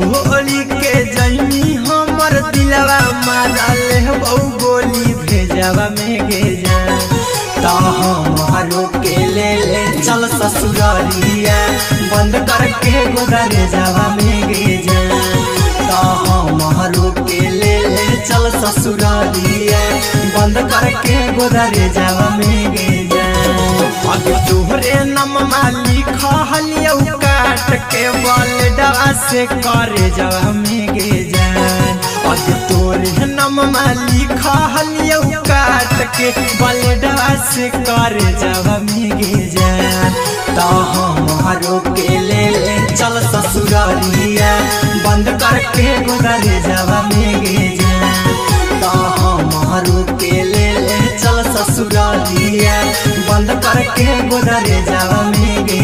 छोड़ी के जैनी हमर दिलवा मारल बहु गोली भेजवा में गे जान तो हमारो के ले चल ससुरारिया बंद करके गोदरे जावा में गे जान तो हमारो के ले चल ससुरारिया बंद करके गोदरे जावा में गे जान अगे तोहरे नम मालिक हलियो काट के बलडवा से करे जावा में गे जान अगे तोरे नम मालिक हलियो काट के बलडवा से करे जावा में गे जान तो हमारो के ले चल ससुरारिया बंद करके गोदरे जावा में गे जान तो हमारो के ले चल ससुरारिया बंद करके गोदरे जावा में गे